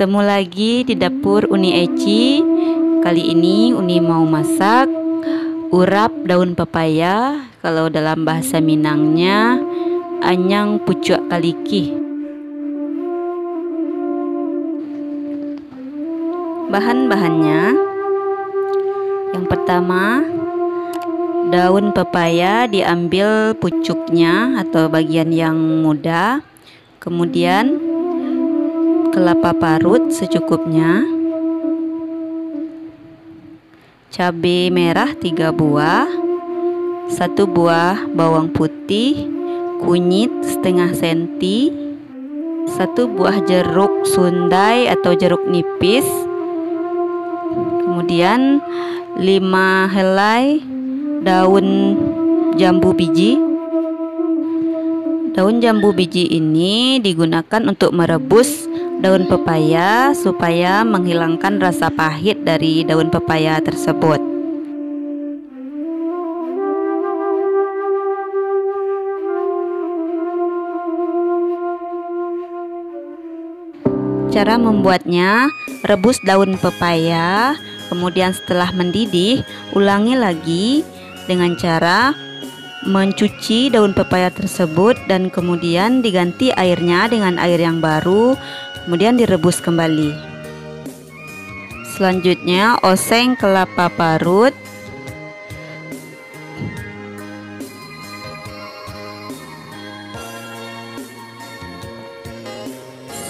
Bertemu lagi di dapur Uni Eci. Kali ini Uni mau masak urap daun pepaya. Kalau dalam bahasa Minangnya anyang pucuk kaliki. Bahan-bahannya, yang pertama, daun pepaya diambil pucuknya atau bagian yang muda. Kemudian kelapa parut secukupnya, cabai merah 3 buah, 1 buah bawang putih, kunyit setengah senti, 1 buah jeruk sundai atau jeruk nipis, kemudian 5 helai daun jambu biji. Daun jambu biji ini digunakan untuk merebus daun pepaya supaya menghilangkan rasa pahit dari daun pepaya tersebut. Cara membuatnya, rebus daun pepaya, kemudian setelah mendidih, ulangi lagi dengan cara mencuci daun pepaya tersebut dan kemudian diganti airnya dengan air yang baru, kemudian direbus kembali. Selanjutnya oseng kelapa parut,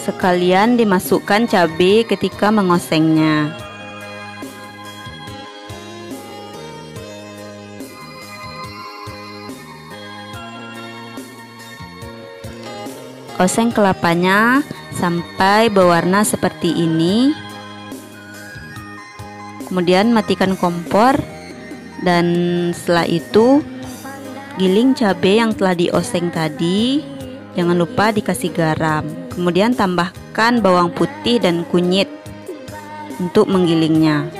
sekalian dimasukkan cabai ketika mengosengnya. Oseng kelapanya sampai berwarna seperti ini. Kemudian matikan kompor dan setelah itu giling cabai yang telah dioseng tadi. Jangan lupa dikasih garam. Kemudian tambahkan bawang putih dan kunyit untuk menggilingnya.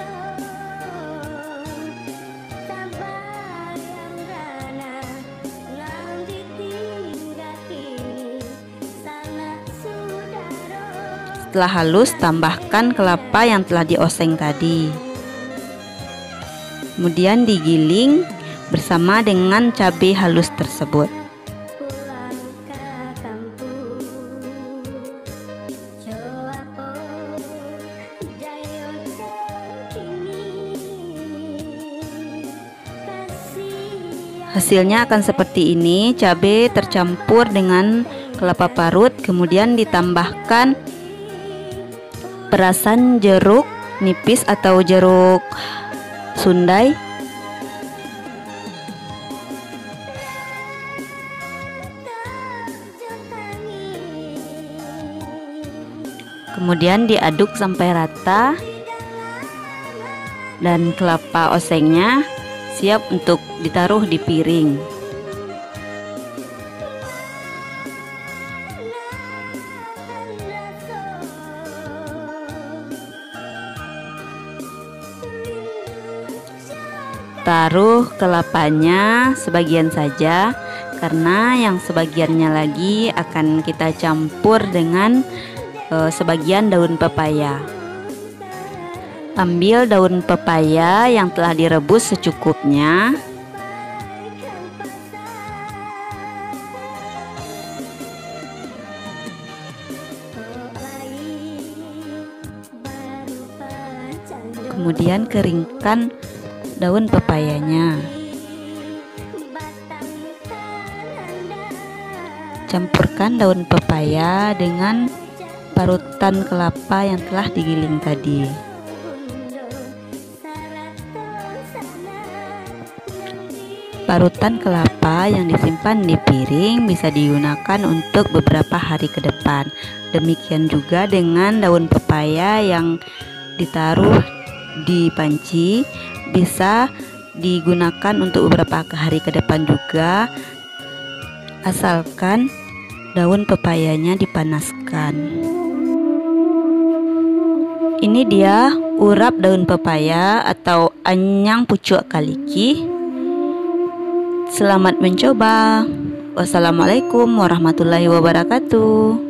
Setelah halus, tambahkan kelapa yang telah dioseng tadi. Kemudian digiling bersama dengan cabai halus tersebut. Hasilnya akan seperti ini, cabai tercampur dengan kelapa parut, kemudian ditambahkan perasan jeruk nipis atau jeruk sundai. Kemudian diaduk sampai rata dan kelapa osengnya siap untuk ditaruh di piring. Taruh kelapanya sebagian saja, karena yang sebagiannya lagi akan kita campur dengan sebagian daun pepaya. Ambil daun pepaya yang telah direbus secukupnya. Kemudian keringkan daun pepayanya. Campurkan daun pepaya dengan parutan kelapa yang telah digiling tadi. Parutan kelapa yang disimpan di piring bisa digunakan untuk beberapa hari ke depan. Demikian juga dengan daun pepaya yang ditaruh di panci, bisa digunakan untuk beberapa hari ke depan juga, asalkan daun pepayanya dipanaskan. Ini dia urap daun pepaya atau anyang pucuk kaliki. Selamat mencoba. Wassalamualaikum warahmatullahi wabarakatuh.